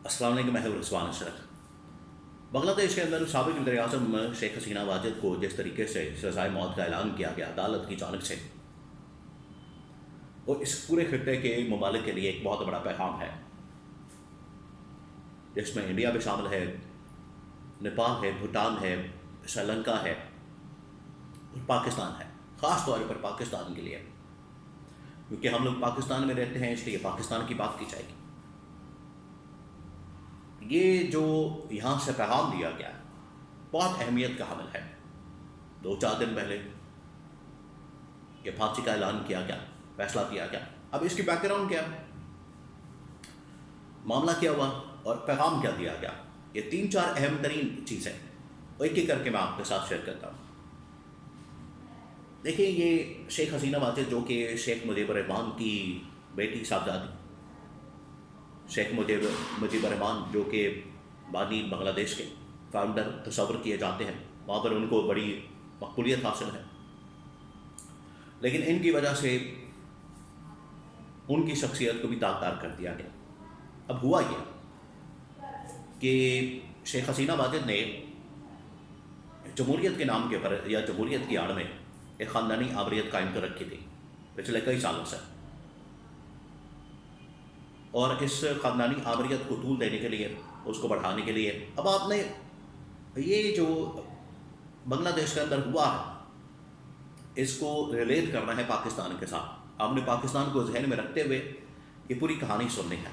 السلام علیکم، میں ہوں رضوان اشرف۔ بنگلہ دیش کے اندر سابق وزیر اعظم شیخ حسینہ واجد کو جس طریقے سے سزائے موت کا اعلان کیا گیا عدالت کی جانب سے، وہ اس پورے خطے کے ممالک کے لیے ایک بہت بڑا پیغام ہے، جس میں انڈیا بھی شامل ہے، نیپال ہے، بھوٹان ہے، سری لنکا ہے اور پاکستان ہے، خاص طور پر پاکستان کے لیے، کیونکہ ہم لوگ پاکستان میں رہتے ہیں، اس لیے پاکستان کی بات کی جائے گی۔ یہ جو یہاں سے پیغام دیا گیا ہے بہت اہمیت کا حامل ہے۔ 2-4 دن پہلے یہ پھانسی کا اعلان کیا گیا، فیصلہ کیا گیا۔ اب اس کی بیک گراؤنڈ کیا ہے، معاملہ کیا ہوا اور پیغام کیا دیا گیا، یہ 3-4 اہم ترین چیزیں ایک ایک کر کے میں آپ کے ساتھ شیئر کرتا ہوں۔ دیکھیں، یہ شیخ حسینہ واجد جو کہ شیخ مجیب الرحمان کی بیٹی صاحبزادی، شیخ مجیب الرحمان جو کہ بانی بنگلہ دیش کے فاؤنڈر تصور کیے جاتے ہیں، وہاں پر ان کو بڑی مقبولیت حاصل ہے، لیکن ان کی وجہ سے ان کی شخصیت کو بھی داغدار کر دیا گیا۔ اب ہوا یہ کہ شیخ حسینہ واجد نے جمہوریت کے نام کے پر یا جمہوریت کی آڑ میں ایک خاندانی آوریت قائم کر رکھی تھی پچھلے کئی سالوں سے، اور اس خاندانی آوریت کو طول دینے کے لیے، اس کو بڑھانے کے لیے، اب آپ نے یہ جو بنگلہ دیش کے اندر ہوا ہے اس کو ریلیٹ کرنا ہے پاکستان کے ساتھ۔ آپ نے پاکستان کو ذہن میں رکھتے ہوئے یہ پوری کہانی سننی ہے۔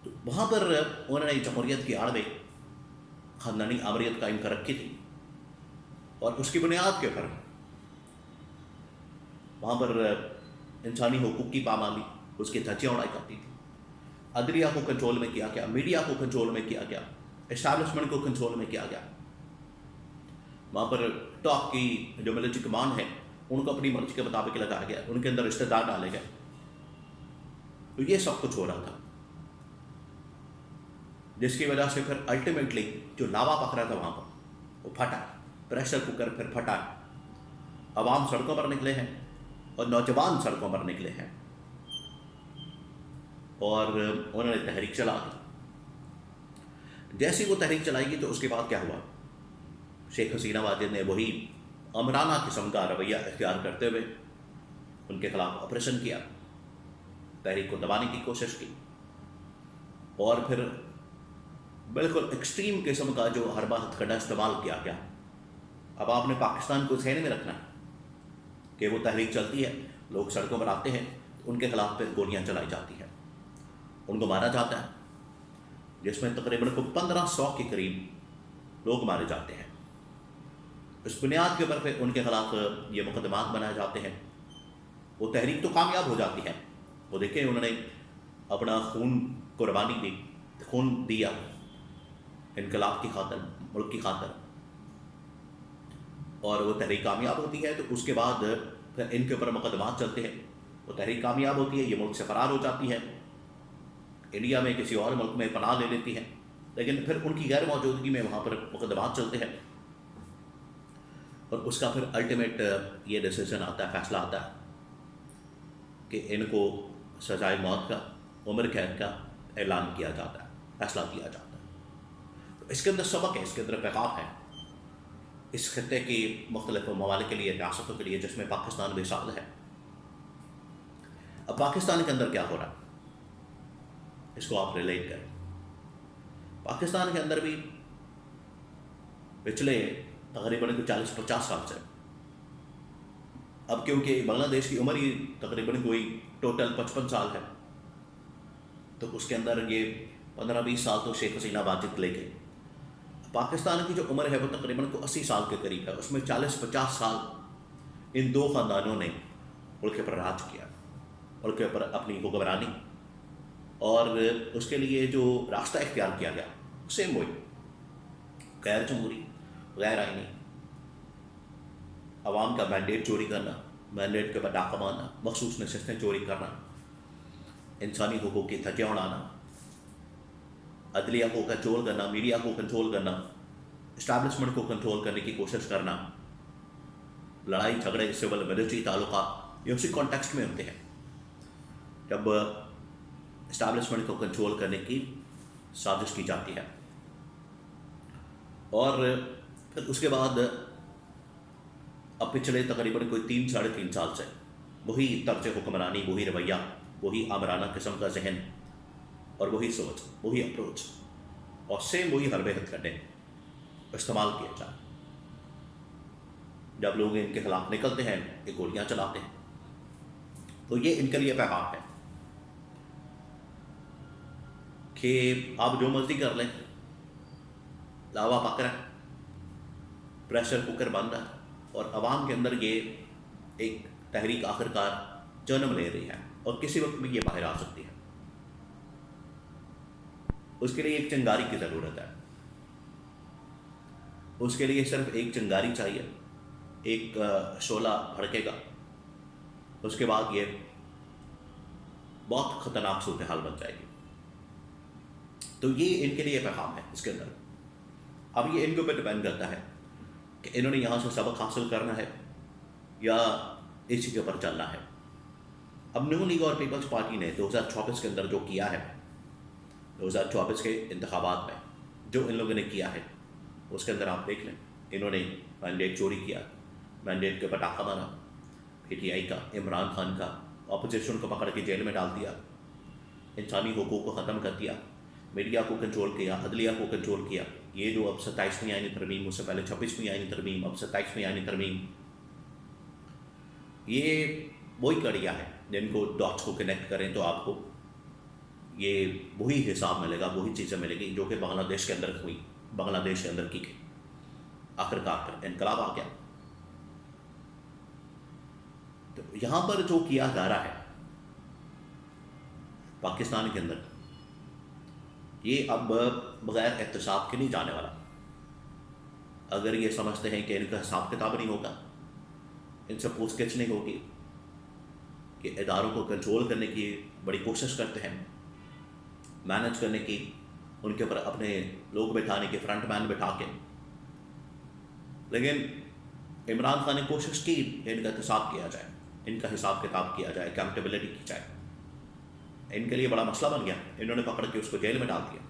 تو وہاں پر انہوں نے جمہوریت کی آڑ میں خاندانی آوریت قائم کر رکھی تھی، اور اس کی بنیاد کے اوپر وہاں پر انسانی حقوق کی پامالی، اس کی دھجیاں اڑائی جاتی تھی، عدلیہ کو کنٹرول میں کیا گیا، میڈیا کو کنٹرول میں کیا گیا، اسٹیبلشمنٹ کو کنٹرول میں کیا گیا۔ وہاں پر ٹاپ کی جو ملٹری کمان ہے ان کو اپنی مرضی کے مطابق لگایا گیا، ان کے اندر رشتہ دار ڈالے گئے۔ تو یہ سب کچھ ہو رہا تھا، جس کی وجہ سے پھر الٹیمیٹلی جو لاوا پکڑا تھا وہاں پر وہ پھٹا، پریشر کوکر پھر پھٹا، عوام سڑکوں پر نکلے ہیں اور نوجوان سڑکوں پر نکلے ہیں، اور انہوں نے تحریک چلا دی۔ جیسی وہ تحریک چلائی گی تو اس کے بعد کیا ہوا، شیخ حسینہ واجد نے وہی آمرانہ قسم کا رویہ اختیار کرتے ہوئے ان کے خلاف آپریشن کیا، تحریک کو دبانے کی کوشش کی، اور پھر بالکل ایکسٹریم قسم کا جو حربہ ہتھکڑا استعمال کیا گیا۔ اب آپ نے پاکستان کو ذہن میں رکھنا ہے کہ وہ تحریک چلتی ہے، لوگ سڑکوں پر آتے ہیں، ان کے خلاف پھر گولیاں چلائی جاتی ہیں، ان کو مارا جاتا ہے، جس میں تقریباً 1500 کے قریب لوگ مارے جاتے ہیں۔ اس بنیاد کے اوپر پھر ان کے خلاف یہ مقدمات بنائے جاتے ہیں۔ وہ تحریک تو کامیاب ہو جاتی ہے، وہ دیکھیں انہوں نے اپنا خون قربانی دی، خون دیا انقلاب کی خاطر، ملک کی خاطر، اور وہ تحریک کامیاب ہوتی ہے۔ تو اس کے بعد پھر ان کے اوپر مقدمات چلتے ہیں، وہ تحریک کامیاب ہوتی ہے، یہ ملک سے فرار ہو جاتی ہے، انڈیا میں کسی اور ملک میں پناہ لے لیتی ہے، لیکن پھر ان کی غیر موجودگی میں وہاں پر مقدمات چلتے ہیں، اور اس کا پھر الٹیمیٹ یہ ڈیسیژن آتا ہے، فیصلہ آتا ہے کہ ان کو سزائے موت کا، عمر قید کا اعلان کیا جاتا ہے، فیصلہ کیا جاتا ہے۔ تو اس کے اندر سبق ہے، اس کے اندر پیغام ہے اس خطے کی مختلف ممالک کے لیے، ریاستوں کے لیے، جس میں پاکستان بھی شامل ہے۔ اب پاکستان کے اندر کیا ہو رہا ہے اس کو آپ ریلیٹ کریں۔ پاکستان کے اندر بھی پچھلے تقریباً 40-50 سال سے، اب کیونکہ بنگلہ دیش کی عمر ہی تقریباً کوئی ٹوٹل 55 سال ہے، تو اس کے اندر یہ 15-20 سال تو شیخ حسینہ واجد لے گئے۔ پاکستان کی جو عمر ہے وہ تقریباً 80 سال کے قریب ہے، اس میں 40-50 سال ان دو خاندانوں نے ملک پر راج کیا، ملک پر اپنی حکمرانی، اور اس کے لیے جو راستہ اختیار کیا گیا سیم وہی، غیر جمہوری، غیر آئینی، عوام کا مینڈیٹ چوری کرنا، مینڈیٹ کے اوپر ڈاکہ مارنا، مخصوص نشستیں چوری کرنا، انسانی حقوق کی دھجیاں اڑانا، عدلیہ کو کنٹرول کرنا، میڈیا کو کنٹرول کرنا، اسٹیبلشمنٹ کو کنٹرول کرنے کی کوشش کرنا، لڑائی جھگڑے، سول ملٹری تعلقات، یہ اسی کانٹیکسٹ میں ہوتے ہیں۔ جب اسٹیبلشمنٹ کو کنٹرول کرنے کی سازش کی جاتی ہے. اور پھر اس کے بعد اب پچھلے تقریباً کوئی 3-3.5 سال سے وہی طرز حکمرانی، وہی رویہ، وہی آمرانہ قسم کا ذہن اور وہی سوچ، وہی اپروچ اور سیم وہی حربے ہتھ کنڈے استعمال کیا جائے. جب لوگ ان کے خلاف نکلتے ہیں یہ گولیاں چلاتے ہیں. تو یہ ان کے لیے پیغام ہے کہ آپ جو مرضی کر لیں، لاوا پک رہا ہے، پریشر کوکر بن رہا ہے، اور عوام کے اندر یہ ایک تحریک آخرکار جنم لے رہی ہے اور کسی وقت بھی یہ باہر آ سکتی ہے. اس کے لیے ایک چنگاری کی ضرورت ہے. اس کے لیے صرف ایک چنگاری چاہیے، ایک شعلہ بھڑکے گا، اس کے بعد یہ بہت خطرناک صورتحال بن جائے گی. تو یہ ان کے لیے پیغام ہے اس کے اندر. اب یہ ان کے اوپر ڈپینڈ کرتا ہے کہ انہوں نے یہاں سے سبق حاصل کرنا ہے یا اسی کے اوپر چلنا ہے. اب نون لیگ اور پیپلز پارٹی نے 2024 کے اندر جو کیا ہے، 2024 کے انتخابات میں جو ان لوگوں نے کیا ہے، اس کے اندر آپ دیکھ لیں، انہوں نے مینڈیٹ چوری کیا، مینڈیٹ کے پٹاخہ مارا، PTI کا، عمران خان کا، اپوزیشن کو پکڑ کے جیل میں ڈال دیا، انسانی حقوق کو ختم کر دیا، میڈیا کو کنٹرول کیا، عدلیہ کو کنٹرول کیا. یہ جو اب 27ویں آئینی ترمیم، اس سے پہلے 26ویں آئینی ترمیم، اب 27ویں آئینی ترمیم، یہ وہی کڑیاں ہیں جن کو ڈاٹس کو کنیکٹ کریں تو آپ کو یہ وہی حساب ملے گا، وہی چیزیں ملے گی جو کہ بنگلہ دیش کے اندر ہوئی، بنگلہ دیش کے اندر کی گئی. آخرکار پر انقلاب آ گیا. تو یہاں پر جو کیا جا رہا ہے پاکستان کے اندر، یہ اب بغیر احتساب کے نہیں جانے والا. اگر یہ سمجھتے ہیں کہ ان کا حساب کتاب نہیں ہوگا، ان سے پوچھ گچھ نہیں ہوگی، کہ اداروں کو کنٹرول کرنے کی بڑی کوشش کرتے ہیں، مینج کرنے کی، ان کے اوپر اپنے لوگ بٹھانے کے، فرنٹ مین بٹھا کے. لیکن عمران خان نے کوشش کی کہ ان کا احتساب کیا جائے، ان کا حساب کتاب کیا جائے، اکاؤنٹیبلٹی کی جائے. ان کے لیے بڑا مسئلہ بن گیا. انہوں نے پکڑ کے اس کو جیل میں ڈال دیا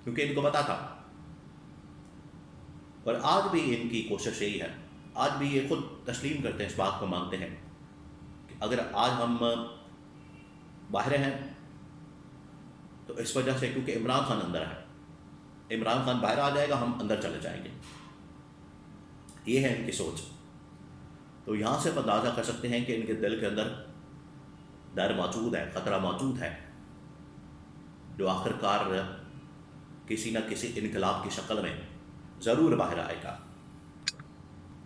کیونکہ ان کو پتا تھا. اور آج بھی ان کی کوشش یہی ہے، آج بھی یہ خود تسلیم کرتے ہیں، اس بات کو مانتے ہیں کہ اگر آج ہم باہر ہیں تو اس وجہ سے کیونکہ عمران خان اندر ہے، عمران خان باہر آ جائے گا، ہم اندر چلے جائیں گے. یہ ہے ان کی سوچ. تو یہاں سے اندازہ کر سکتے ہیں کہ ان کے دل کے اندر ڈر موجود ہے، خطرہ موجود ہے، جو آخرکار کسی نہ کسی انقلاب کی شکل میں ضرور باہر آئے گا.